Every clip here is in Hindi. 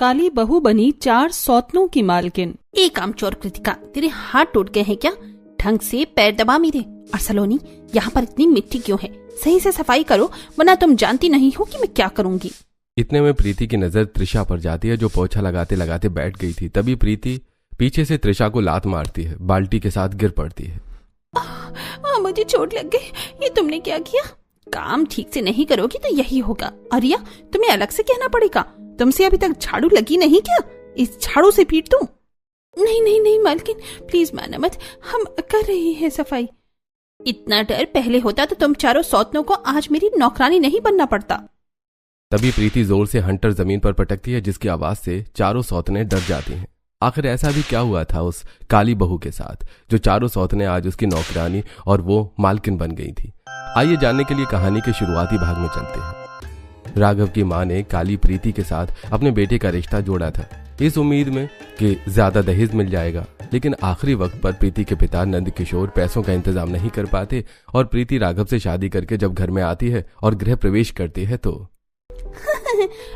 काली बहू बनी 4 सौतनों की मालकिन। एक कामचोर कृतिका, तेरे हाथ टूट गए हैं क्या? ढंग से पैर दबा मेरे। और सलोनी, यहाँ पर इतनी मिट्टी क्यों है? सही से सफाई करो, वरना तुम जानती नहीं हो कि मैं क्या करूँगी। इतने में प्रीति की नजर त्रिशा पर जाती है, जो पोछा लगाते लगाते बैठ गई थी। तभी प्रीति पीछे से त्रिशा को लात मारती है, बाल्टी के साथ गिर पड़ती है। मुझे चोट लग गई। ये तुमने क्या किया? काम ठीक से नहीं करोगी तो यही होगा। अरिया, तुम्हें अलग से कहना पड़ेगा। तुमसे अभी तक झाड़ू लगी नहीं क्या? इस झाड़ू से पीट दूं? नहीं नहीं नहीं मालकिन, प्लीज माना मत, हम कर रही हैं सफाई। इतना डर पहले होता तो तुम चारों सौतनों को आज मेरी नौकरानी नहीं बनना पड़ता। तभी प्रीति जोर से हंटर जमीन पर पटकती है, जिसकी आवाज से चारों सौतने डर जाती हैं। आखिर ऐसा भी क्या हुआ था उस काली बहू के साथ, जो चारों सौतने आज उसकी नौकरानी और वो मालकिन बन गई थी। आइए जानने के लिए कहानी के शुरुआती भाग में चलते हैं। राघव की मां ने काली प्रीति के साथ अपने बेटे का रिश्ता जोड़ा था, इस उम्मीद में कि ज्यादा दहेज मिल जाएगा। लेकिन आखिरी वक्त पर प्रीति के पिता नंद किशोर पैसों का इंतजाम नहीं कर पाते और प्रीति राघव से शादी करके जब घर में आती है और गृह प्रवेश करती है तो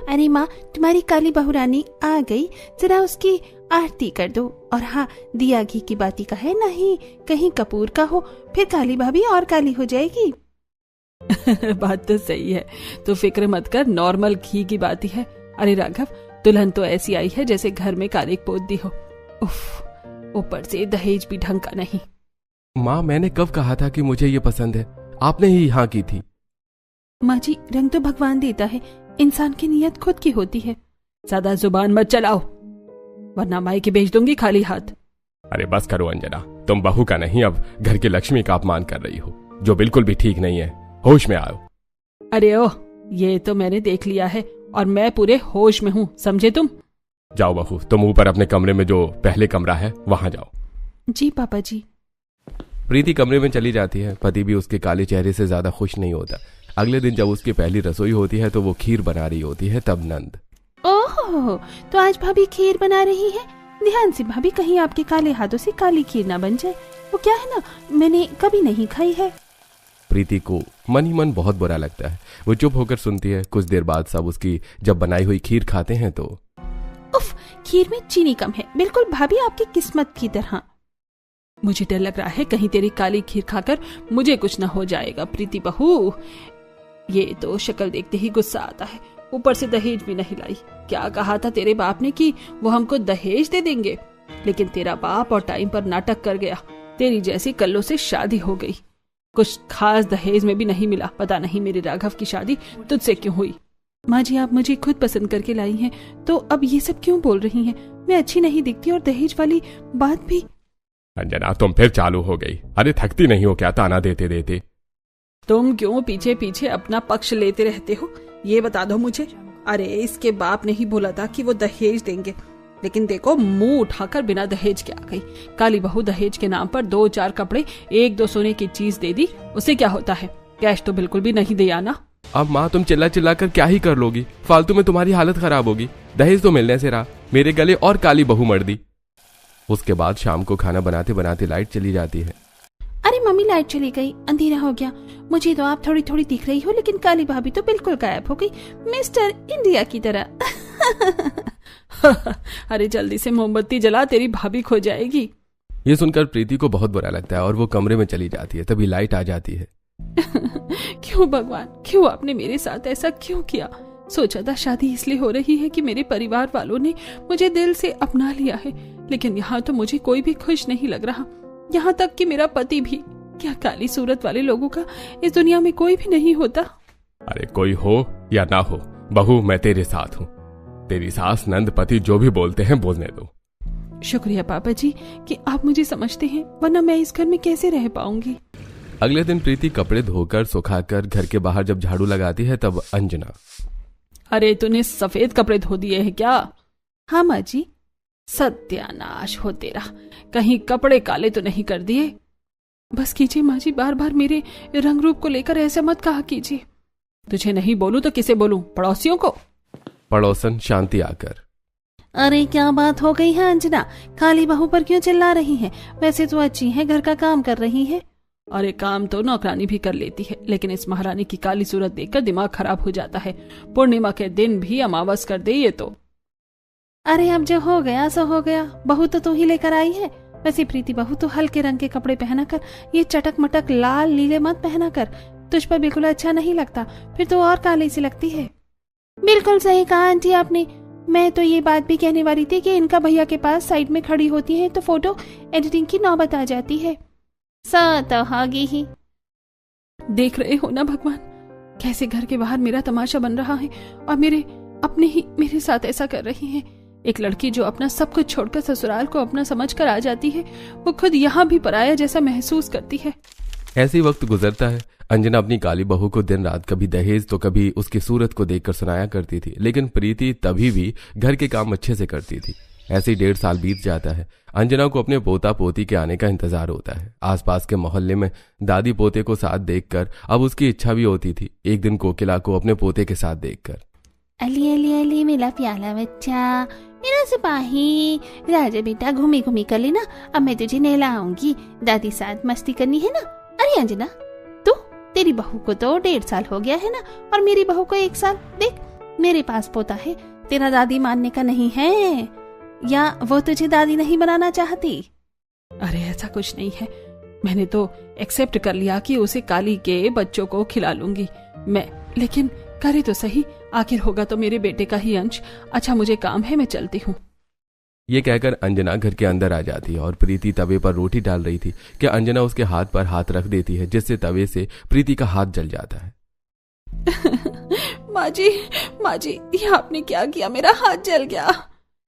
अरे माँ, तुम्हारी काली बहू रानी आ गई, जरा उसकी आरती कर दो। और हाँ, दिया घी की बाती का है, नहीं कहीं कपूर का हो, फिर काली भाभी और काली हो जाएगी। बात तो सही है, तो फिक्र मत कर, नॉर्मल घी की बाती है। अरे राघव, दुल्हन तो ऐसी आई है जैसे घर में कालिक पोत दी हो। उफ, ऊपर से दहेज भी ढंग का नहीं। माँ, मैंने कब कहा था कि मुझे ये पसंद है? आपने ही हाँ की थी। माँ जी, रंग तो भगवान देता है, इंसान की नीयत खुद की होती है। ज्यादा जुबान मत चलाओ, वरना मायके भेज दूंगी खाली हाथ। अरे बस करो अंजना, तुम बहू का नहीं अब घर की लक्ष्मी का अपमान कर रही हो, जो बिल्कुल भी ठीक नहीं है। होश में आओ। अरे ओह, ये तो मैंने देख लिया है और मैं पूरे होश में हूँ, समझे तुम? जाओ बहू, तुम ऊपर अपने कमरे में, जो पहले कमरा है वहां जाओ। जी पापा जी। प्रीति कमरे में चली जाती है। पति भी उसके काले चेहरे से ज्यादा खुश नहीं होता। अगले दिन जब उसकी पहली रसोई होती है तो वो खीर बना रही होती है। तब नंद, ओह, तो आज भाभी खीर बना रही है। ध्यान से भाभी, कहीं आपके काले हाथों से काली खीर ना बन जाए। वो क्या है ना, मैंने कभी नहीं खाई है। प्रीति को मन ही मन बहुत बुरा लगता है। वो चुप होकर सुनती है। कुछ देर बाद सब उसकी जब बनाई हुई खीर खाते हैं तो उफ, खीर में चीनी कम है, बिल्कुल भाभी आपकी किस्मत की तरह। मुझे डर लग रहा है कहीं तेरी काली खीर खाकर मुझे कुछ न हो जाएगा। प्रीति बहू, ये तो शक्ल देखते ही गुस्सा आता है, ऊपर से दहेज भी नहीं लाई। क्या कहा था तेरे बाप ने कि वो हमको दहेज दे देंगे, लेकिन तेरा बाप और टाइम पर नाटक कर गया। तेरी जैसी कल्लों से शादी हो गई, कुछ खास दहेज में भी नहीं मिला। पता नहीं मेरे राघव की शादी तुझसे क्यों हुई। माँ जी, आप मुझे खुद पसंद करके लाई हैं, तो अब ये सब क्यों बोल रही हैं? मैं अच्छी नहीं दिखती और दहेज वाली बात भी। अंजना, तुम फिर चालू हो गई। अरे थकती नहीं हो क्या ताना देते देते? तुम क्यों पीछे पीछे अपना पक्ष लेते रहते हो, ये बता दो मुझे। अरे इसके बाप ने ही बोला था कि वो दहेज देंगे, लेकिन देखो मुंह उठाकर बिना दहेज के आ गई। काली बहू दहेज के नाम पर 2-4 कपड़े, 1-2 सोने की चीज दे दी, उसे क्या होता है? कैश तो बिल्कुल भी नहीं दिया ना। अब माँ, तुम चिल्ला चिल्ला कर क्या ही कर लोगी? फालतू में तुम्हारी हालत खराब होगी। दहेज तो मिलने से रहा, मेरे गले और काली बहू मर दी। उसके बाद शाम को खाना बनाते बनाते लाइट चली जाती है। अरे मम्मी, लाइट चली गई, अंधेरा हो गया। मुझे तो आप थोड़ी थोड़ी दिख रही हो, लेकिन काली भाभी तो बिल्कुल गायब हो गई, मिस्टर इंडिया की तरह। अरे जल्दी से मोमबत्ती जला, तेरी भाभी खो जाएगी। ये सुनकर प्रीति को बहुत बुरा लगता है और वो कमरे में चली जाती है। तभी लाइट आ जाती है। क्यों भगवान, क्यों आपने मेरे साथ ऐसा क्यों किया? सोचा था शादी इसलिए हो रही है कि मेरे परिवार वालों ने मुझे दिल से अपना लिया है, लेकिन यहाँ तो मुझे कोई भी खुश नहीं लग रहा, यहाँ तक कि मेरा पति भी। क्या काली सूरत वाले लोगों का इस दुनिया में कोई भी नहीं होता? अरे कोई हो या ना हो बहू, मैं तेरे साथ हूँ। तेरी सास नंद पति जो भी बोलते हैं बोलने दो। शुक्रिया पापा जी कि आप मुझे समझते हैं, वरना मैं इस घर में कैसे रह पाऊंगी। अगले दिन प्रीति कपड़े धोकर सुखाकर घर के बाहर जब झाड़ू लगाती है तब अंजना, अरे तूने सफेद कपड़े धो दिए हैं क्या? हाँ माँ जी। सत्यानाश हो तेरा, कहीं कपड़े काले तो नहीं कर दिए? बस कीजिए माँ जी, बार बार मेरे रंग रूप को लेकर ऐसा मत कहा कीजिए। तुझे नहीं बोलूं तो किसे बोलूं? पड़ोसियों को? पड़ोसन शांति आकर, अरे क्या बात हो गई है अंजना, काली बहू पर क्यों चिल्ला रही हैं? वैसे तो अच्छी है, घर का काम कर रही है। अरे काम तो नौकरानी भी कर लेती है, लेकिन इस महारानी की काली सूरत देखकर दिमाग खराब हो जाता है। पूर्णिमा के दिन भी अमावस कर दे ये तो। अरे अब जो हो गया सो हो गया, बहू तो तू ही लेकर आई है। वैसे प्रीति बहू, तो हल्के रंग के कपड़े पहना कर, ये चटक मटक लाल नीले मत पहना कर, तुझ पर बिल्कुल अच्छा नहीं लगता, फिर तो और काली सी लगती है। बिल्कुल सही कहा आंटी आपने। मैं तो ये बात भी कहने वाली थी कि इनका भैया के पास साइड में खड़ी होती है तो फोटो एडिटिंग की नौबत आ जाती है। तो होगी ही। देख रहे हो ना भगवान, कैसे घर के बाहर मेरा तमाशा बन रहा है और मेरे अपने ही मेरे साथ ऐसा कर रही हैं। एक लड़की जो अपना सब कुछ छोड़कर ससुराल को अपना समझकर आ जाती है, वो खुद यहाँ भी पराया जैसा महसूस करती है। ऐसे वक्त गुजरता है। अंजना अपनी काली बहू को दिन रात कभी दहेज तो कभी उसकी सूरत को देखकर सुनाया करती थी, लेकिन प्रीति तभी भी घर के काम अच्छे से करती थी। ऐसे ही 1.5 साल बीत जाता है। अंजना को अपने पोता पोती के आने का इंतजार होता है। आसपास के मोहल्ले में दादी पोते को साथ देखकर अब उसकी इच्छा भी होती थी, एक दिन कोकिला को अपने पोते के साथ देखकर। अली अली अली मेरा प्याला बच्चा, मेरा सिपाही, राजा बेटा घूमी घूमी कर लेना, अब मैं तुझे नहलाऊंगी, दादी साथ मस्ती करनी है ना। अरे अंजना, तू, तेरी बहू को तो 1.5 साल हो गया है ना, और मेरी बहू को 1 साल। देख, मेरे पास पोता है, तेरा दादी मानने का नहीं है, या वो तुझे दादी नहीं बनाना चाहती? अरे ऐसा कुछ नहीं है, मैंने तो एक्सेप्ट कर लिया कि उसे काली के बच्चों को खिला लूंगी मैं, लेकिन करे तो सही, आखिर होगा तो मेरे बेटे का ही अंश। अच्छा मुझे काम है, मैं चलती हूँ। ये कहकर अंजना घर के अंदर आ जाती है और प्रीति तवे पर रोटी डाल रही थी कि अंजना उसके हाथ पर हाथ रख देती है, जिससे तवे से प्रीति का हाथ जल जाता है। माँ जी, ये आपने क्या किया, मेरा हाथ जल गया।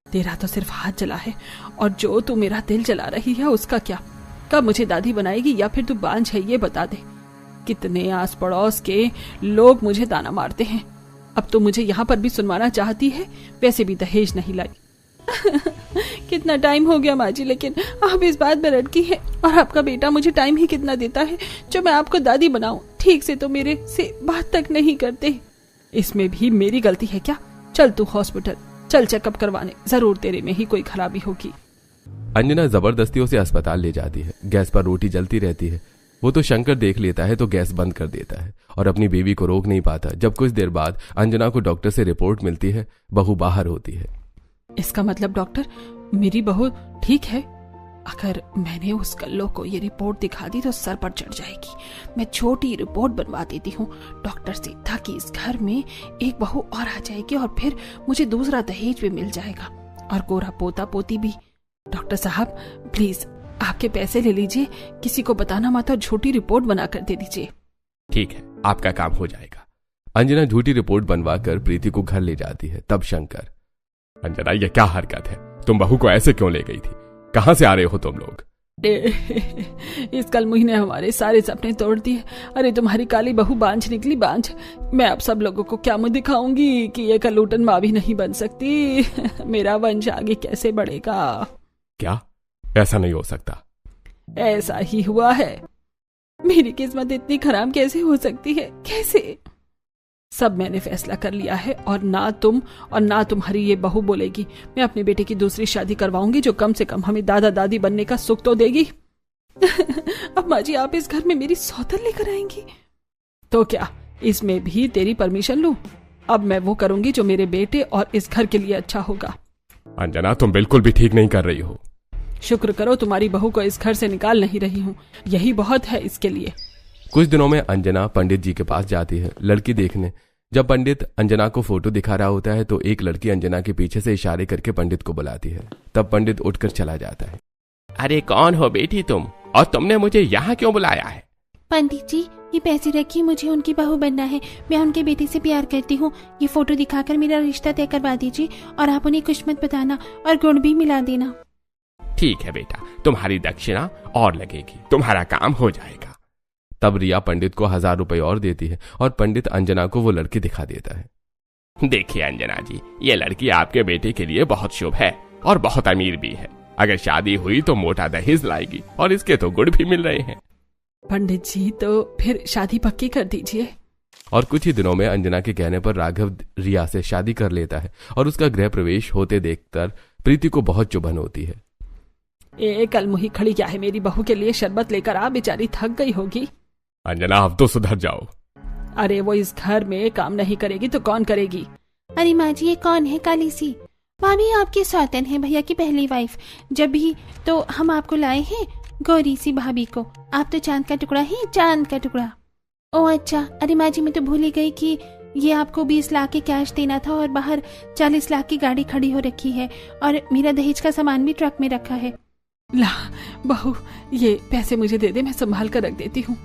तेरा तो सिर्फ हाथ जला है, और जो तू मेरा दिल जला रही है उसका क्या? कब मुझे दादी बनाएगी, या फिर तू बांझ है ये बता दे। कितने आस पड़ोस के लोग मुझे ताना मारते हैं, अब तो मुझे यहाँ पर भी सुनवाना चाहती है। वैसे भी दहेज नहीं लाई। कितना टाइम हो गया माँ जी, लेकिन आप इस बात में लड़की है, और आपका बेटा मुझे टाइम ही कितना देता है जो मैं आपको दादी बनाऊं। ठीक से तो मेरे से बात तक नहीं करते, इसमें भी मेरी गलती है क्या? चल तू हॉस्पिटल चल, चेकअप करवाने, जरूर तेरे में ही कोई खराबी होगी। अंजना जबरदस्ती उसे अस्पताल ले जाती है। गैस पर रोटी जलती रहती है। वो तो शंकर देख लेता है तो गैस बंद कर देता है और अपनी बेबी को रोक नहीं पाता। जब कुछ देर बाद अंजना को डॉक्टर से रिपोर्ट मिलती है, बहू बाहर होती है। इसका मतलब डॉक्टर, मेरी बहू ठीक है? अगर मैंने उस कल्लो को ये रिपोर्ट दिखा दी तो सर पर चढ़ जाएगी। मैं छोटी रिपोर्ट बनवा देती हूँ डॉक्टर से, ताकि इस घर में एक बहू और आ जाएगी और फिर मुझे दूसरा दहेज भी मिल जाएगा, और गोरा पोता पोती भी। डॉक्टर साहब प्लीज आपके पैसे ले लीजिए, किसी को बताना मत, और झूठी रिपोर्ट बना कर दे दीजिए। ठीक है, आपका काम हो जाएगा। अंजना झूठी रिपोर्ट बनवाकर प्रीति को घर ले जाती है। तब शंकर, अंजना ये क्या हरकत है, तुम बहू को ऐसे क्यों ले गई थी? कहाँ से आ रहे हो तुम लोग? इस कलमुही ने हमारे सारे सपने तोड़ दिए। अरे तुम्हारी काली बहू बांझ निकली, बांझ। मैं अब सब लोगों को क्या मुंह दिखाऊंगी कि ये कलूटन माँ भी नहीं बन सकती। मेरा वंश आगे कैसे बढ़ेगा? क्या? ऐसा नहीं हो सकता। ऐसा ही हुआ है। मेरी किस्मत इतनी खराब कैसे हो सकती है? कैसे? सब मैंने फैसला कर लिया है, और ना तुम और ना तुम्हारी ये बहू बोलेगी। मैं अपने बेटे की दूसरी शादी करवाऊंगी, जो कम से कम हमें दादा दादी बनने का सुख तो देगी। अब माँ जी आप इस घर में मेरी सौतन लेकर आएंगी तो क्या इसमें भी तेरी परमिशन लूं? अब मैं वो करूंगी जो मेरे बेटे और इस घर के लिए अच्छा होगा। अंजना तुम बिल्कुल भी ठीक नहीं कर रही हो। शुक्र करो तुम्हारी बहू को इस घर से निकाल नहीं रही हूँ, यही बहुत है इसके लिए। कुछ दिनों में अंजना पंडित जी के पास जाती है लड़की देखने। जब पंडित अंजना को फोटो दिखा रहा होता है तो एक लड़की अंजना के पीछे से इशारे करके पंडित को बुलाती है। तब पंडित उठकर चला जाता है। अरे कौन हो बेटी तुम, और तुमने मुझे यहाँ क्यों बुलाया है? पंडित जी ये पैसे रखिए, मुझे उनकी बहू बनना है। मैं उनके बेटे से प्यार करती हूँ। ये फोटो दिखाकर मेरा रिश्ता तय करवा दीजिए, और आप उन्हें कुछ मत बताना और गुण भी मिला देना। ठीक है बेटा, तुम्हारी दक्षिणा और लगेगी, तुम्हारा काम हो जाएगा। तब रिया पंडित को 1000 रुपए और देती है और पंडित अंजना को वो लड़की दिखा देता है। देखिए अंजना जी, ये लड़की आपके बेटे के लिए बहुत शुभ है और बहुत अमीर भी है। अगर शादी हुई तो मोटा दहेज लाएगी, और इसके तो गुड़ भी मिल रहे हैं। पंडित जी तो फिर शादी पक्की कर दीजिए। और कुछ ही दिनों में अंजना के कहने पर राघव रिया से शादी कर लेता है, और उसका गृह प्रवेश होते देखकर प्रीति को बहुत चुभन होती है। कल मुही खड़ी क्या है, मेरी बहू के लिए शरबत लेकर आ, बेचारी थक गई होगी। अंजना अब तो सुधर जाओ। अरे वो इस घर में काम नहीं करेगी तो कौन करेगी? अरे माँ जी ये कौन है काली सी? भाभी आपकी सौतन है, भैया की पहली वाइफ। जब भी तो हम आपको लाए हैं गौरी सी भाभी को। आप तो चांद का टुकड़ा ही, चांद का टुकड़ा। ओह अच्छा, अरे माँ जी मैं तो भूल ही गई कि ये आपको 20 लाख के कैश देना था और बाहर 40 लाख की गाड़ी खड़ी हो रखी है और मेरा दहेज का सामान भी ट्रक में रखा है। ला बहू, ये पैसे मुझे दे दे, मैं संभाल कर रख देती हूँ।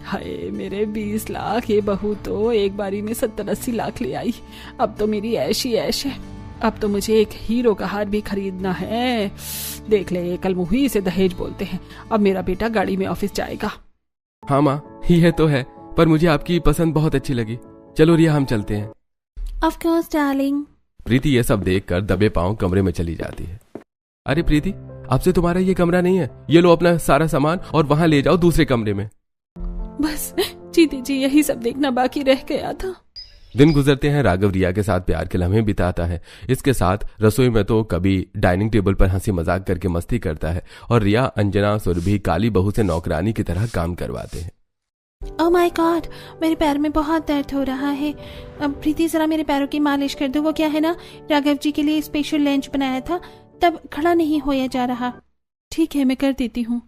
हाय मेरे 20 लाख, ये बहू तो एक बारी में 70-80 लाख ले आई। अब तो मेरी ऐश ही ऐश है। अब तो मुझे एक हीरो का हार भी खरीदना है। देख ले, कल मुही इसे दहेज बोलते हैं। अब मेरा बेटा गाड़ी में ऑफिस जाएगा। हाँ माँ, ये तो है, पर मुझे आपकी पसंद बहुत अच्छी लगी। चलो रिया, हम चलते हैं। Of course darling. प्रीति ये सब देखकर दबे पांव कमरे में चली जाती है। अरे प्रीति, आपसे तुम्हारा ये कमरा नहीं है, ये लो अपना सारा सामान और वहां ले जाओ दूसरे कमरे में। बस जीती जी, यही सब देखना बाकी रह गया था। दिन गुजरते हैं। राघव रिया के साथ प्यार के लम्हे बिताता है। इसके साथ रसोई में तो कभी डाइनिंग टेबल पर हंसी मजाक करके मस्ती करता है और रिया, अंजना, सुरभि काली बहू से नौकरानी की तरह काम करवाते हैं। ओह माय गॉड, मेरे पैर में बहुत दर्द हो रहा है। अब प्रीति जरा मेरे पैरों की मालिश कर दो। वो क्या है ना, राघव जी के लिए स्पेशल लंच बनाया था, तब खड़ा नहीं होया जा रहा। ठीक है, मैं कर देती हूँ।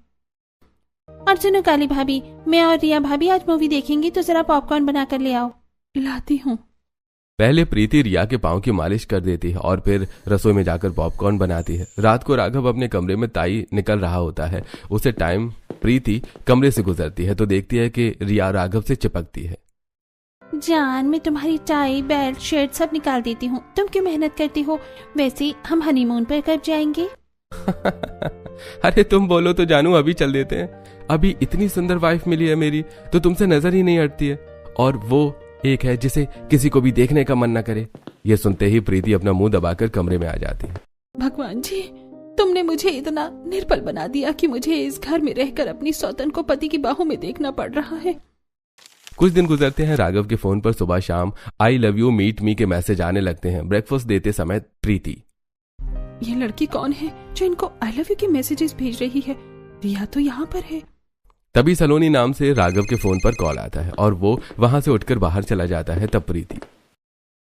और सुनो काली भाभी, मैं और रिया भाभी आज मूवी देखेंगी, तो जरा पॉपकॉर्न बना कर ले आओ। लाती हूँ। पहले प्रीति रिया के पांव की मालिश कर देती है और फिर रसोई में जाकर पॉपकॉर्न बनाती है। रात को राघव अपने कमरे में ताई निकल रहा होता है। उसे टाइम प्रीति कमरे से गुजरती है तो देखती है कि रिया राघव से चिपकती है। जान, मैं तुम्हारी टाई, बेल्ट, शर्ट सब निकाल देती हूँ, तुम क्यों मेहनत करती हो? वैसे हम हनीमून पर कब जाएंगे? अरे तुम बोलो तो जानू, अभी चल देते हैं। अभी इतनी सुंदर वाइफ मिली है मेरी तो तुमसे नजर ही नहीं हटती है, और वो एक है जिसे किसी को भी देखने का मन न करे। ये सुनते ही प्रीति अपना मुंह दबाकर कमरे में आ जाती है। भगवान जी, तुमने मुझे इतना निर्बल बना दिया कि मुझे इस घर में रहकर अपनी सौतन को पति की बाहों में देखना पड़ रहा है। कुछ दिन गुजरते हैं। राघव के फोन पर सुबह शाम I love you, meet me के मैसेज आने लगते हैं। ब्रेकफास्ट देते समय प्रीति, ये लड़की कौन है जो इनको आई लव यू के मैसेजेस भेज रही है? रिया तो यहाँ पर है। तभी सलोनी नाम से राघव के फोन पर कॉल आता है और वो वहां से उठकर बाहर चला जाता है। तब प्रीति,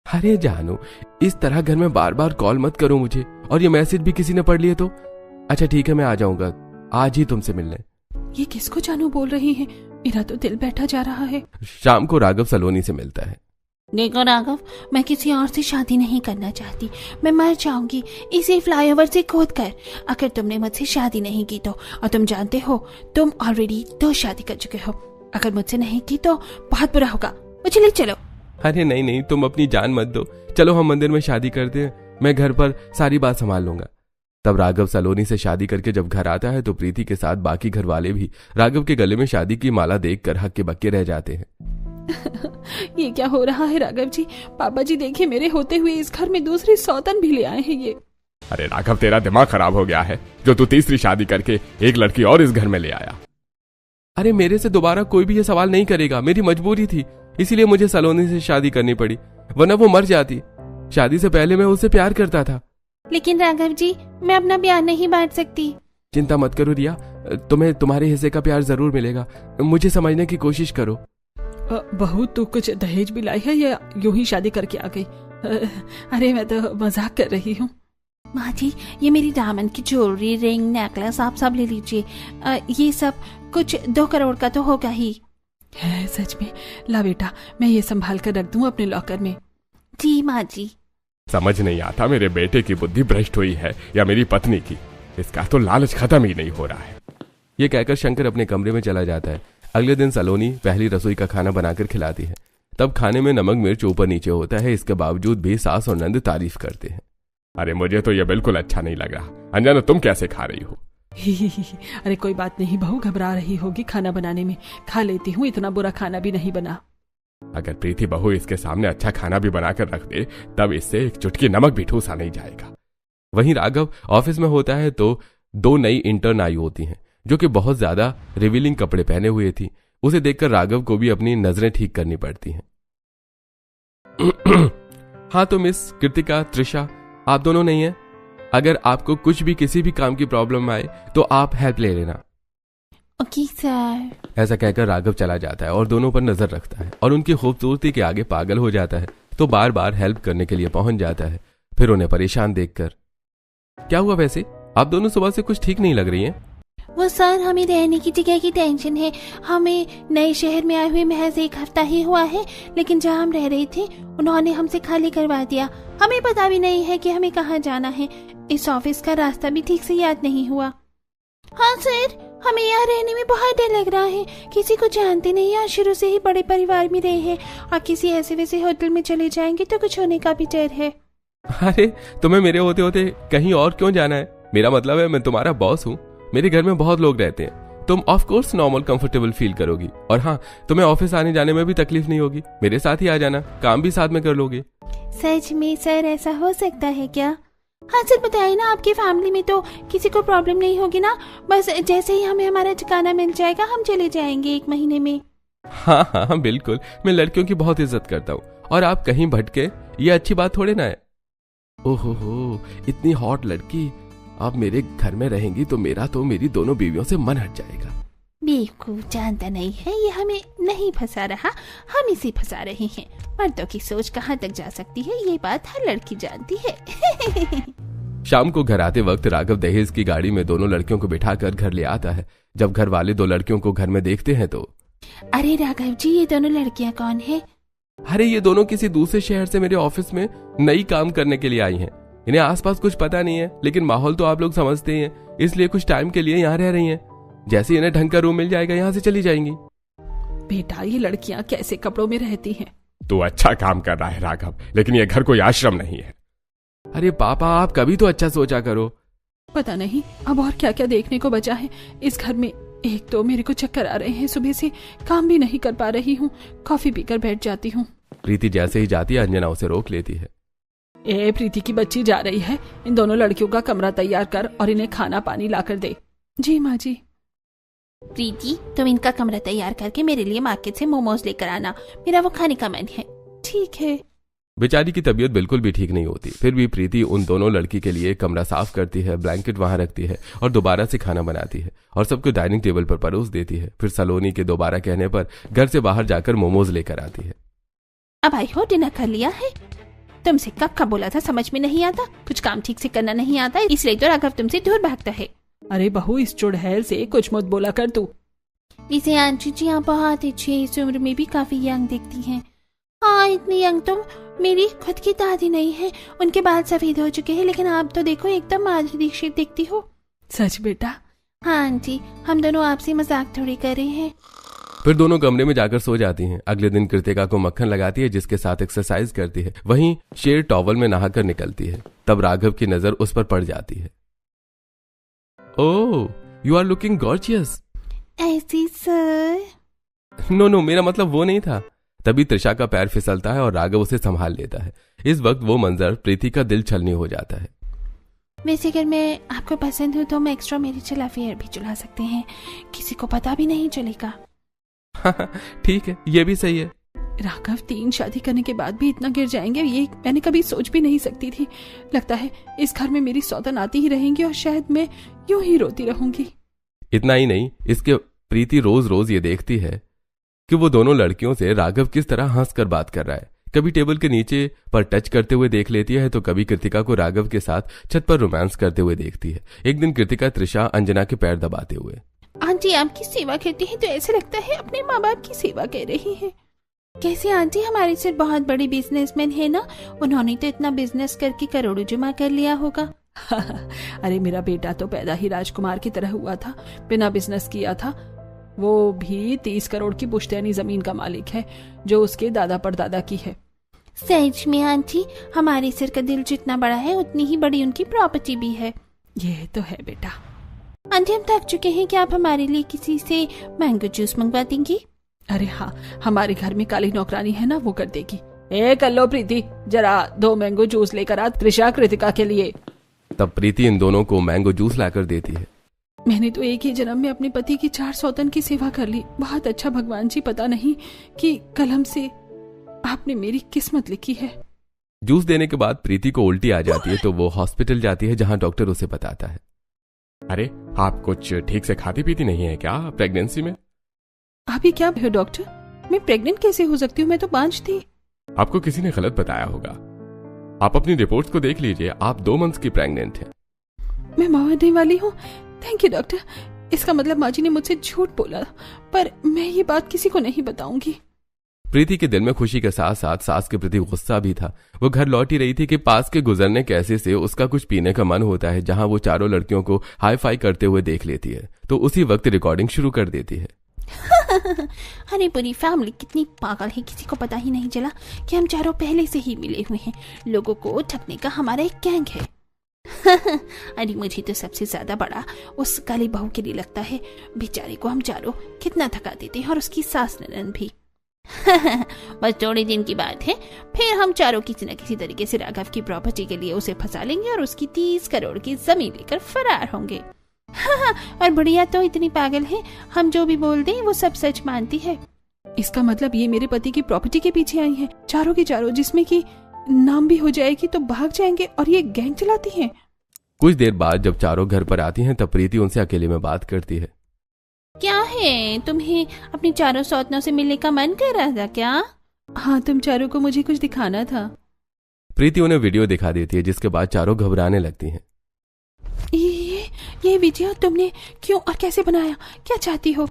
अरे जानू, इस तरह घर में बार बार कॉल मत करो मुझे, और ये मैसेज भी किसी ने पढ़ लिए तो। अच्छा ठीक है, मैं आ जाऊंगा आज ही तुमसे मिलने। ये किसको जानू बोल रही है? मेरा तो दिल बैठा जा रहा है। शाम को राघव सलोनी से मिलता है। देखो राघव, मैं किसी और से शादी नहीं करना चाहती। मैं मर जाऊंगी इसी फ्लाईओवर से कूद कर, अगर तुमने मुझसे शादी नहीं की तो। और तुम जानते हो, तुम ऑलरेडी 2 शादी कर चुके हो। अगर मुझसे नहीं की तो बहुत बुरा होगा। मुझे ले चलो। अरे नहीं नहीं, तुम अपनी जान मत दो। चलो हम मंदिर में शादी करते हैं, मैं घर पर सारी बात संभाल लूंगा। तब राघव सलोनी से शादी करके जब घर आता है तो प्रीति के साथ बाकी घर वाले भी राघव के गले में शादी की माला देखकर हक्के बक्के रह जाते हैं। ये क्या हो रहा है राघव जी? पापा जी देखिए, मेरे होते हुए इस घर में दूसरी सौतन भी ले आए हैं ये। अरे राघव, तेरा दिमाग खराब हो गया है जो तू तीसरी शादी करके एक लड़की और इस घर में ले आया। अरे मेरे से दोबारा कोई भी ये सवाल नहीं करेगा। मेरी मजबूरी थी, इसीलिए मुझे सलोनी से शादी करनी पड़ी, वरना वो मर जाती। शादी से पहले मैं उससे प्यार करता था। लेकिन राघव जी, मैं अपना प्यार नहीं बांट सकती। चिंता मत करो रिया, तुम्हें तुम्हारे हिस्से का प्यार जरूर मिलेगा। मुझे समझने की कोशिश करो। बहू, तू कुछ दहेज भी लाई है या यूं ही शादी करके आ गई? अरे मैं तो मजाक कर रही हूँ। माँ जी, ये मेरी डायमंड की ज्वेलरी, रिंग, नेकलेस आप सब ले लीजिए। ये सब कुछ 2 करोड़ का तो होगा ही। है सच में? ला बेटा, मैं ये संभाल कर रख दूं अपने लॉकर में। जी माँ जी। समझ नहीं आता मेरे बेटे की बुद्धि भ्रष्ट हुई है या मेरी पत्नी की। इसका तो लालच खत्म ही नहीं हो रहा है। ये कहकर शंकर अपने कमरे में चला जाता है। अगले दिन सलोनी पहली रसोई का खाना बनाकर खिलाती है। तब खाने में नमक मिर्च ऊपर नीचे होता है। इसके बावजूद भी सास और नंद तारीफ करते हैं। अरे मुझे तो ये बिल्कुल अच्छा नहीं लग रहा। अंजना, तुम कैसे खा रही हो? अरे कोई बात नहीं बहू, घबरा रही होगी खाना बनाने में। खा लेती हूँ, इतना बुरा खाना भी नहीं बना। अगर प्रीति बहू इसके सामने अच्छा खाना भी बनाकर रख दे तब इससे एक चुटकी नमक भी ठूसा नहीं जाएगा। वहीं राघव ऑफिस में होता है तो 2 नई इंटर्न आई होती हैं जो कि बहुत ज्यादा रिवीलिंग कपड़े पहने हुए थी। उसे देखकर राघव को भी अपनी नजरें ठीक करनी पड़ती हैं। हाँ तो मिस कृतिका, त्रिशा, आप दोनों नहीं है? अगर आपको कुछ भी किसी भी काम की प्रॉब्लम आए तो आप हेल्प ले लेना। Okay sir. ऐसा कहकर राघव चला जाता है और दोनों पर नजर रखता है और उनकी खूबसूरती के आगे पागल हो जाता है। तो बार बार हेल्प करने के लिए पहुंच जाता है, फिर उन्हें परेशान देखकर, क्या हुआ वैसे? आप दोनों सुबह से कुछ ठीक नहीं लग रही हैं। वो सर, हमें रहने की जगह की टेंशन है। हमें नए शहर में आए हुए महज 1 हफ्ता ही हुआ है, लेकिन जहाँ हम रह रहे थे उन्होंने हमसे खाली करवा दिया। हमें पता भी नहीं है कि हमें कहाँ जाना है। इस ऑफिस का रास्ता भी ठीक से याद नहीं हुआ। हाँ सर, हमें यहाँ रहने में बहुत डर लग रहा है। किसी को जानते नहीं और शुरू से ही बड़े परिवार में रहे हैं, और किसी ऐसे वैसे होटल में चले जाएंगे तो कुछ होने का भी डर है। अरे तुम्हें मेरे होते होते कहीं और क्यों जाना है? मेरा मतलब है मैं तुम्हारा बॉस हूँ। मेरे घर में बहुत लोग रहते हैं। तुम of course normal comfortable feel करोगी, और हाँ, तुम्हें ऑफिस आने जाने में भी तकलीफ नहीं होगी। मेरे साथ ही आ जाना, काम भी साथ में कर लोगे। सच में सर, ऐसा हो सकता है क्या? हाँ सर, बताइए ना, आपकी फैमिली में तो किसी को प्रॉब्लम नहीं होगी ना? बस जैसे ही हमें हमारा ठिकाना मिल जाएगा हम चले जाएंगे 1 महीने में। हाँ हाँ हाँ बिल्कुल, मैं लड़कियों की बहुत इज्जत करता हूँ, और आप कहीं भटके ये अच्छी बात थोड़े ना है। ओहो, इतनी हॉट लड़की अब मेरे घर में रहेंगी तो मेरा तो मेरी दोनों बीवियों से मन हट जाएगा। बेवकूफ, जानता नहीं है ये हमें नहीं फंसा रहा, हम इसे फंसा रहे हैं। मर्दों की सोच कहाँ तक जा सकती है ये बात हर लड़की जानती है। शाम को घर आते वक्त राघव दहेज की गाड़ी में दोनों लड़कियों को बिठाकर घर ले आता है। जब घर वाले 2 लड़कियों को घर में देखते हैं तो, अरे राघव जी, ये दोनों लड़कियां कौन है? अरे ये दोनों किसी दूसरे शहर से मेरे ऑफिस में नई काम करने के लिए आई हैं। इन्हें आसपास कुछ पता नहीं है, लेकिन माहौल तो आप लोग समझते ही हैं, इसलिए कुछ टाइम के लिए यहाँ रह रही हैं। जैसे इन्हें ढंग का रूम मिल जाएगा यहाँ से चली जाएंगी। बेटा, ये लड़कियां कैसे कपड़ों में रहती हैं? तू अच्छा काम कर रहा है राघव, लेकिन ये घर कोई आश्रम नहीं है। अरे पापा, आप कभी तो अच्छा सोचा करो। पता नहीं अब और क्या क्या देखने को बचा है इस घर में। एक तो मेरे को चक्कर आ रहे हैं, सुबह से काम भी नहीं कर पा रही हूँ, कॉफी पीकर बैठ जाती हूँ। प्रीति जैसे ही जाती है अंजना उसे रोक लेती है। ए प्रीति की बच्ची जा रही है, इन दोनों लड़कियों का कमरा तैयार कर और इन्हें खाना पानी लाकर दे। जी माँ जी। प्रीति, तुम इनका कमरा तैयार करके मेरे लिए मार्केट से मोमोज लेकर आना, मेरा वो खाने का मन है। ठीक है। बेचारी की तबीयत बिल्कुल भी ठीक नहीं होती, फिर भी प्रीति उन दोनों लड़की के लिए कमरा साफ करती है, ब्लैंकेट वहां रखती है और दोबारा से खाना बनाती है और सबको डाइनिंग टेबल पर परोस देती है। फिर सलोनी के दोबारा कहने पर घर से बाहर जाकर मोमोज लेकर आती है। अब आई हो, डिनर कर लिया है? तुमसे कब का बोला था, समझ में नहीं आता, कुछ काम ठीक से करना नहीं आता, इसलिए तो राघव तुमसे दूर भागता है। अरे बहू, इस चुड़ैल से कुछ मत बोला कर तू। इसे आंटी जी आप बहुत अच्छी, इस उम्र में भी काफी यंग दिखती हैं। हाँ, इतनी यंग तुम मेरी खुद की दादी नहीं है, उनके बाल सफेद हो चुके हैं, लेकिन आप तो देखो एकदम माधुरी दीक्षित दिखती हो। सच बेटा? हाँ आंटी, हम दोनों आपसे मजाक थोड़ी कर रहे हैं। फिर दोनों कमरे में जाकर सो जाती हैं। अगले दिन कृतिका को मक्खन लगाती है जिसके साथ एक्सरसाइज करती है। वहीं शेर टॉवल में नहाकर निकलती है। तब राघव की नजर उस पर पड़ जाती है। ओह, यू आर लुकिंग गॉर्जियस। ऐसी सर? नो, मेरा मतलब वो नहीं था। तभी त्रिशा का पैर फिसलता है और राघव उसे संभाल लेता है। इस वक्त वो मंजर प्रीति का दिल छलनी हो जाता है। वैसे अगर मैं आपको पसंद हूँ तो हम एक्स्ट्रा मैरिटल अफेयर भी चला सकते हैं, किसी को पता भी नहीं चलेगा। ठीक है, ये भी सही है। राघव 3 शादी करने के बाद भी इतना गिर जाएंगे, ये मैंने कभी सोच भी नहीं सकती थी। लगता है इस घर में मेरी सौतन आती ही रहेंगी और शायद मैं यूं ही रोती रहूंगी। इतना ही नहीं, इसके प्रीति रोज रोज ये देखती है कि वो दोनों लड़कियों से राघव किस तरह हंसकर बात कर रहा है। कभी टेबल के नीचे पर टच करते हुए देख लेती है तो कभी कृतिका को राघव के साथ छत पर रोमांस करते हुए देखती है। एक दिन कृतिका त्रिशा अंजना के पैर दबाते हुए, आंटी आपकी सेवा करती है तो ऐसे लगता है अपने माँ बाप की सेवा कर रही है। कैसे आंटी, हमारे सिर बहुत बड़ी बिजनेसमैन है ना, उन्होंने तो इतना बिजनेस करके करोड़ों जमा कर लिया होगा। अरे मेरा बेटा तो पैदा ही राजकुमार की तरह हुआ था, बिना बिजनेस किया था। वो भी 30 करोड़ की पुश्तैनी जमीन का मालिक है जो उसके दादा परदादा की है। सच में आंटी, हमारे सिर का दिल जितना बड़ा है उतनी ही बड़ी उनकी प्रॉपर्टी भी है। ये तो है बेटा। आंटी हम थक चुके हैं, क्या आप हमारे लिए किसी से मैंगो जूस मंगवा देंगी? अरे हाँ, हमारे घर में काली नौकरानी है ना, वो कर देगी। कर लो प्रीति, जरा 2 मैंगो जूस लेकर आ त्रिशा कृतिका के लिए। तब प्रीति इन दोनों को मैंगो जूस लाकर देती है। मैंने तो एक ही जन्म में अपने पति की 4 सौतन की सेवा कर ली। बहुत अच्छा भगवान जी, पता नहीं कि कलम से आपने मेरी किस्मत लिखी है। जूस देने के बाद प्रीति को उल्टी आ जाती है तो वो हॉस्पिटल जाती है जहाँ डॉक्टर उसे बताता है। अरे आप कुछ ठीक से खाती पीती नहीं है क्या प्रेगनेंसी में? अभी क्या हो डॉक्टर, मैं प्रेग्नेंट कैसे हो सकती हूँ, मैं तो 5 थी। आपको किसी ने गलत बताया होगा। आप अपनी रिपोर्ट्स को देख लीजिए, आप 2 मंथ्स की प्रेग्नेंट हैं। मैं मां बनने वाली हूँ। Thank you doctor. इसका मतलब माँ जी ने मुझसे झूठ बोला, पर मैं ये बात किसी को नहीं बताऊंगी। प्रीति के दिल में खुशी के साथ साथ सास के प्रति गुस्सा भी था। वो घर लौट ही रही थी कि पास के गुजरने कैसे से उसका कुछ पीने का मन होता है, जहां वो चारों लड़कियों को हाई फाई करते हुए देख लेती है तो उसी वक्त रिकॉर्डिंग शुरू कर देती है। अरे पूरी फैमिली कितनी पागल है, किसी को पता ही नहीं चला कि हम चारों पहले से ही मिले हुए हैं। लोगों को ठगने का हमारा एक गैंग है। अरे मुझे तो सबसे ज्यादा बड़ा उस काली बहू के लिए लगता है। बेचारे को हम चारों कितना थका देते हैं, और उसकी सास ननद भी। बस थोड़े दिन की बात है, फिर हम चारों किसी न किसी तरीके से राघव की प्रॉपर्टी के लिए उसे फंसा लेंगे और उसकी 30 करोड़ की जमीन लेकर फरार होंगे। और बुढ़िया तो इतनी पागल है, हम जो भी बोल दें वो सब सच मानती है। इसका मतलब ये मेरे पति की प्रॉपर्टी के पीछे आई है, चारों की चारों, जिसमें कि नाम भी हो जाएगी तो भाग जाएंगे और ये गैंग चलाती हैं। कुछ देर बाद जब चारों घर पर आती हैं तब प्रीति उनसे अकेले में बात करती है। क्या है, तुम्हें अपनी चारों सौतनों से मिलने का मन कर रहा था क्या? हाँ, तुम चारों को मुझे कुछ दिखाना था। प्रीति उन्हें वीडियो दिखा देती है, जिसके बाद चारों घबराने लगती हैं। ये वीडियो तुमने क्यों और कैसे बनाया? क्या चाहती हो?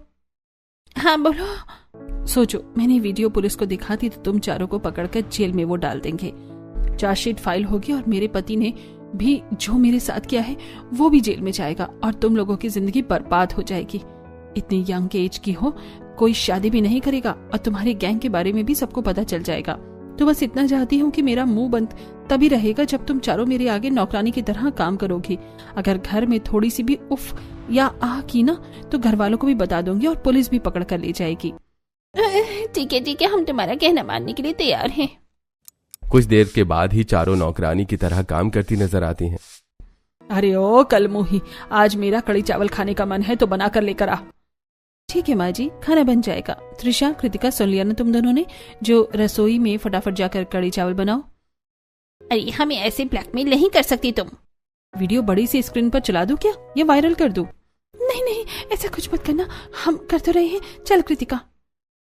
हाँ बोलो। सोचो, मैंने वीडियो पुलिस को दिखा दी तो तुम चारों को पकड़कर जेल में वो डाल देंगे। चार्जशीट फाइल होगी और मेरे पति ने भी जो मेरे साथ किया है वो भी जेल में जाएगा और तुम लोगों की जिंदगी बर्बाद हो जाएगी। इतनी यंग एज की हो, कोई शादी भी नहीं करेगा और तुम्हारे गैंग के बारे में भी सबको पता चल जाएगा। तो बस इतना चाहती हूँ कि मेरा मुंह बंद तभी रहेगा जब तुम चारों मेरे आगे नौकरानी की तरह काम करोगी। अगर घर में थोड़ी सी भी उफ या आह की ना तो घर वालों को भी बता दूंगी और पुलिस भी पकड़ कर ले जाएगी। ठीक है, हम तुम्हारा कहना मानने के लिए तैयार हैं। कुछ देर के बाद ही चारों नौकरानी की तरह काम करती नजर आती हैं। अरे ओ कलमुही, आज मेरा कड़ी चावल खाने का मन है तो बना कर लेकर आ। ठीक है माँ जी, खाना बन जाएगा। त्रिशा, कृतिका, सुन लिया ना तुम दोनों ने? जो रसोई में फटाफट जाकर कड़ी चावल बनाओ। अरे हमें ऐसे ब्लैकमेल नहीं कर सकती तुम। वीडियो बड़ी सी स्क्रीन पर चला दूं क्या, ये वायरल कर दूं? नहीं, ऐसा कुछ मत करना, हम कर तो रहे हैं। चल कृतिका।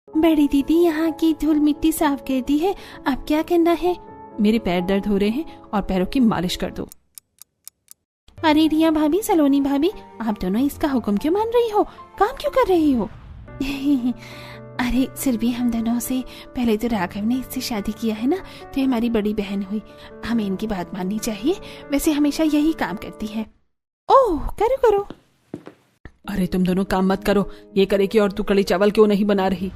बड़ी दीदी यहाँ की धूल मिट्टी साफ कर दी है, अब क्या करना है? मेरे पैर दर्द हो रहे हैं और पैरों की मालिश कर दो। अरे रिया भाभी, सलोनी भाभी, आप दोनों इसका हुक्म क्यों मान रही हो? काम क्यों कर रही हो? अरे सिर भी हम दोनों से पहले तो राघव ने इससे शादी किया है ना, तो ये हमारी बड़ी बहन हुई, हमें इनकी बात माननी चाहिए। वैसे हमेशा यही काम करती है। ओह करो। अरे तुम दोनों काम मत करो, ये करेगी और तू कड़ी चावल क्यों नहीं बना रही?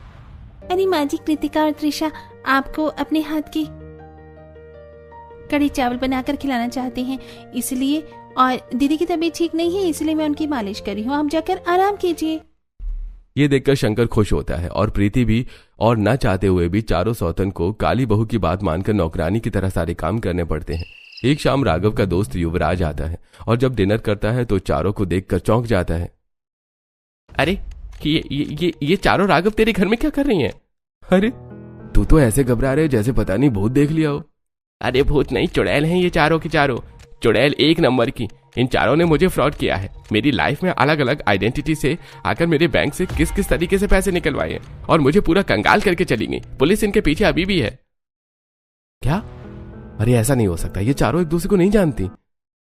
अरे माँ जी, कृतिका और त्रिशा आपको अपने हाथ की कड़ी चावल बनाकर खिलाना चाहते हैं, इसलिए, और दीदी की तबीयत ठीक नहीं है इसलिए मैं उनकी मालिश कर रही हूँ। आप जाकर आराम कीजिए। ये देखकर शंकर खुश होता है और प्रीति भी, और न चाहते हुए भी चारों सौतन को काली बहू की बात मानकर नौकरानी की तरह सारे काम करने पड़ते हैं। एक शाम राघव का दोस्त युवराज आता है और जब डिनर करता है तो चारों को देखकर चौंक जाता है। अरे ये चारों राघव तेरे घर में क्या कर रही हैं? अरे तू तो ऐसे घबरा रहे जैसे पता नहीं भूत देख लिया हो। अरे भूत नहीं, चुड़ैल हैं ये चारों की चारों। चुड़ैल एक नंबर की। इन चारों ने मुझे फ्रॉड किया है। मेरी लाइफ में अलग अलग आइडेंटिटी से आकर मेरे बैंक से किस किस तरीके से पैसे निकलवाए हैं और मुझे पूरा कंगाल करके चली गई। पुलिस इनके पीछे अभी भी है। क्या? अरे ऐसा नहीं हो सकता, ये चारों एक दूसरे को नहीं जानती।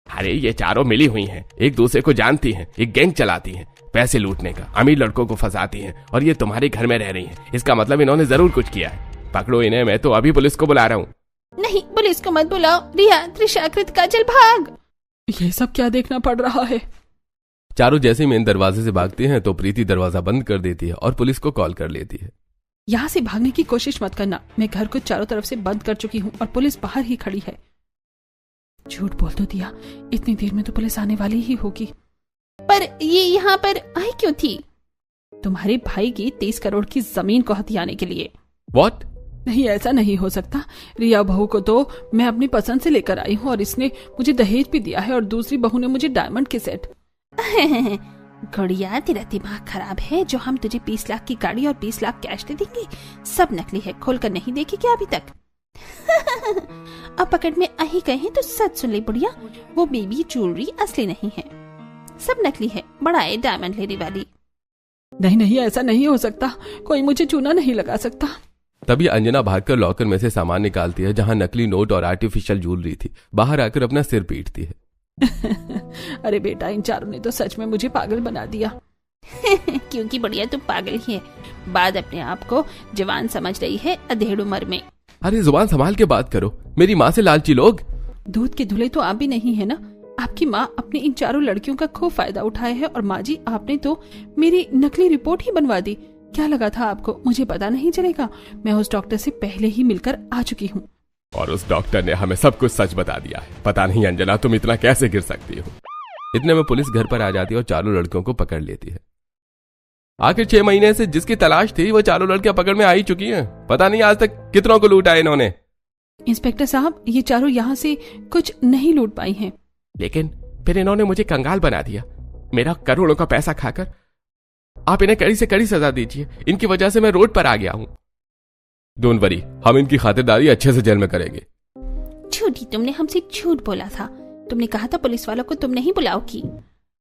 अरे ये चारों मिली हुई हैं, एक दूसरे को जानती हैं, एक गैंग चलाती हैं, पैसे लूटने का, अमीर लड़कों को फंसाती हैं और ये तुम्हारे घर में रह रही हैं। इसका मतलब इन्होंने जरूर कुछ किया है। पकड़ो इन्हें, मैं तो अभी पुलिस को बुला रहा हूँ। नहीं, पुलिस को मत बुलाओ। रिया, त्रिशा, कृतिका, चल भाग। ये सब क्या देखना पड़ रहा है? चारों जैसे मेन दरवाजे से भागते हैं तो प्रीति दरवाजा बंद कर देती है और पुलिस को कॉल कर लेती है। यहाँ से भागने की कोशिश मत करना, मैं घर को चारों तरफ से बंद कर चुकी हूँ और पुलिस बाहर ही खड़ी है। झूठ बोल तो दिया, इतनी देर में तो पुलिस आने वाली ही होगी। पर ये यहाँ पर आई क्यों थी? तुम्हारे भाई की 30 करोड़ की जमीन को हथियाने के लिए। What? नहीं, ऐसा नहीं हो सकता। रिया बहू को तो मैं अपनी पसंद से लेकर आई हूँ और इसने मुझे दहेज भी दिया है और दूसरी बहू ने मुझे डायमंड के सेट। गुड़िया, तेरा दिमाग खराब है। जो हम तुझे 20 लाख की गाड़ी और 20 लाख कैश दे देंगे, सब नकली है। खोल कर नहीं देखी क्या अभी तक? अब पकड़ में आ ही गए हैं तो सच सुन ले बुढ़िया, वो बेबी ज्वेलरी असली नहीं है, सब नकली है। बड़ा है डायमंड लेने वाली। नहीं, ऐसा नहीं हो सकता। कोई मुझे चूना नहीं लगा सकता। तभी अंजना भागकर लॉकर में से सामान निकालती है जहां नकली नोट और आर्टिफिशियल ज्वेलरी थी। बाहर आकर अपना सिर पीटती है। अरे बेटा, इन चारों ने तो सच में मुझे पागल बना दिया। क्योंकि बढ़िया तुम पागल ही है, बाद अपने आप को जवान समझ रही है अधेड़ उम्र में। अरे जुबान संभाल के बात करो, मेरी माँ से लालची लोग। दूध के धुले तो आप भी नहीं है ना। आपकी माँ अपने इन चारों लड़कियों का खूब फायदा उठाया है, और माँ जी आपने तो मेरी नकली रिपोर्ट ही बनवा दी। क्या लगा था आपको मुझे पता नहीं चलेगा? मैं उस डॉक्टर से पहले ही मिलकर आ चुकी हूँ। और उस डॉक्टर ने हमें सब कुछ सच बता दिया है। पता नहीं अंजना तुम इतना कैसे गिर सकती हो। इतने में पुलिस घर पर आ जाती है और चारों लड़कियों को पकड़ लेती है। आखिर 6 महीने से जिसकी तलाश थी वो चारों लड़कियां पकड़ में आ ही चुकी हैं। पता नहीं आज तक कितनों को लूटा है इन्होंने। इंस्पेक्टर साहब, ये चारों यहाँ से कुछ नहीं लूट पाई हैं। लेकिन फिर इन्होंने मुझे कंगाल बना दिया, मेरा करोड़ों का पैसा खाकर। आप इन्हें कड़ी से कड़ी सजा दीजिए, इनकी वजह से मैं रोड पर आ गया हूँ। डोंट वरी, हम इनकी खातिरदारी अच्छे से जेल में करेंगे। झूठी, तुमने हमसे झूठ बोला था। तुमने कहा था पुलिस वालों को तुम नहीं बुलाओगी।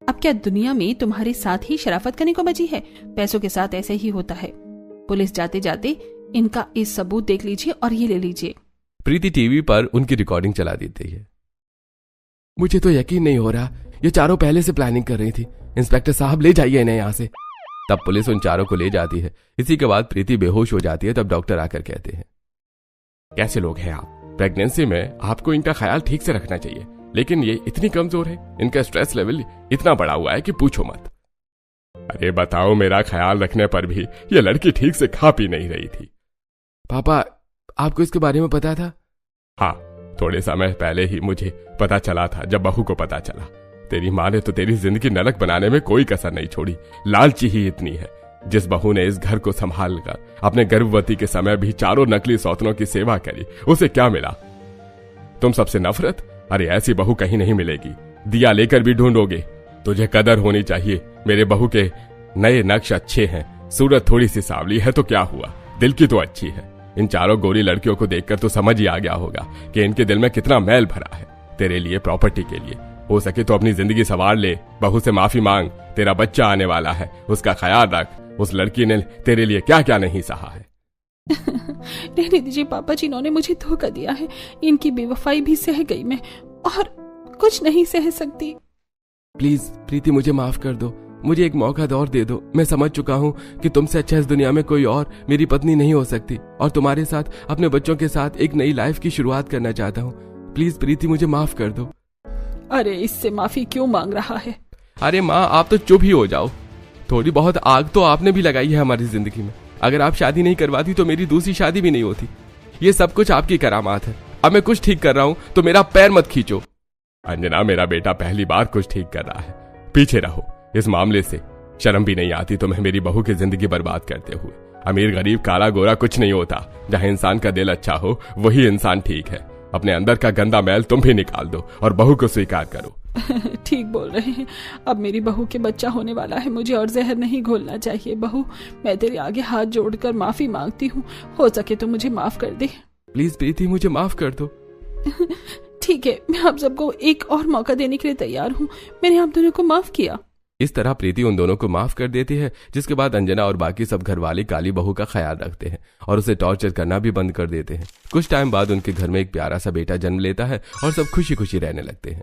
अब क्या दुनिया में तुम्हारे साथ ही शराफत करने को बची है? पैसों के साथ ऐसे ही होता है। पुलिस जाते जाते इनका इस सबूत देख लीजिए और ये ले लीजिए। प्रीति टीवी पर उनकी रिकॉर्डिंग चला देती है। मुझे तो यकीन नहीं हो रहा, ये चारों पहले से प्लानिंग कर रही थी। इंस्पेक्टर साहब ले जाइए इन्हें यहाँ से। तब पुलिस उन चारों को ले जाती है। इसी के बाद प्रीति बेहोश हो जाती है। तब डॉक्टर आकर कहते हैं, कैसे लोग हैं आप? प्रेगनेंसी में आपको इनका ख्याल ठीक से रखना चाहिए, लेकिन ये इतनी कमजोर है, इनका स्ट्रेस लेवल इतना बढ़ा हुआ है कि पूछो मत। अरे बताओ, मेरा ख्याल रखने पर भी ये लड़की ठीक से खा पी नहीं रही थी। पापा, आपको इसके बारे में पता था? हाँ, थोड़े समय पहले ही मुझे पता चला था। जब बहू को पता चला, तेरी माँ ने तो तेरी जिंदगी नरक बनाने में कोई कसर नहीं छोड़ी। लालची ही इतनी है। जिस बहू ने इस घर को संभाल कर अपने गर्भवती के समय भी चारों नकली सौतनों की सेवा करी, उसे क्या मिला? तुम सबसे नफरत? अरे ऐसी बहू कहीं नहीं मिलेगी। दिया लेकर भी ढूंढोगे। तुझे कदर होनी चाहिए। मेरे बहू के नए नक्श अच्छे हैं, सूरत थोड़ी सी सांवली है तो क्या हुआ, दिल की तो अच्छी है। इन चारों गोरी लड़कियों को देखकर तो समझ ही आ गया होगा कि इनके दिल में कितना मैल भरा है। तेरे लिए, प्रॉपर्टी के लिए, हो सके तो अपनी जिंदगी संवार ले। बहू से माफी मांग, तेरा बच्चा आने वाला है, उसका ख्याल रख। उस लड़की ने तेरे लिए क्या क्या नहीं सहा है। रहने दीजिए पापा जी, इन्होंने मुझे धोखा दिया है। इनकी बेवफाई भी सह गई मैं, और कुछ नहीं सह सकती। प्लीज प्रीति, मुझे माफ कर दो। मुझे एक मौका और दे दो। मैं समझ चुका हूँ कि तुमसे अच्छा इस दुनिया में कोई और मेरी पत्नी नहीं हो सकती, और तुम्हारे साथ, अपने बच्चों के साथ एक नई लाइफ की शुरुआत करना चाहता हूँ। प्लीज प्रीति, मुझे माफ कर दो। अरे इससे माफी क्यों मांग रहा है? अरे माँ, आप तो चुप ही हो जाओ। थोड़ी बहुत आग तो आपने भी लगाई है हमारी जिंदगी में। अगर आप शादी नहीं करवाती तो मेरी दूसरी शादी भी नहीं होती। ये सब कुछ आपकी करामात है। अब मैं कुछ ठीक कर रहा हूँ तो मेरा पैर मत खींचो। अंजना, मेरा बेटा पहली बार कुछ ठीक कर रहा है, पीछे रहो। इस मामले से शर्म भी नहीं आती तुम्हें मेरी बहू की जिंदगी बर्बाद करते हुए। अमीर गरीब काला गोरा कुछ नहीं होता। जहां इंसान का दिल अच्छा हो वही इंसान ठीक है। अपने अंदर का गंदा मैल तुम भी निकाल दो और बहू को स्वीकार करो। ठीक बोल रहे हैं। अब मेरी बहू के बच्चा होने वाला है, मुझे और जहर नहीं घोलना चाहिए। बहू, मैं तेरे आगे हाथ जोड़कर माफी मांगती हूँ। हो सके तो मुझे माफ कर दे। प्लीज प्रीति, मुझे माफ कर दो। ठीक है, मैं आप सबको एक और मौका देने के लिए तैयार हूँ। मैंने आप दोनों को माफ किया। इस तरह प्रीति उन दोनों को माफ कर देती है, जिसके बाद अंजना और बाकी सब घर वाले काली बहू का ख्याल रखते हैं और उसे टॉर्चर करना भी बंद कर देते हैं। कुछ टाइम बाद उनके घर में एक प्यारा सा बेटा जन्म लेता है और सब खुशी खुशी रहने लगते हैं।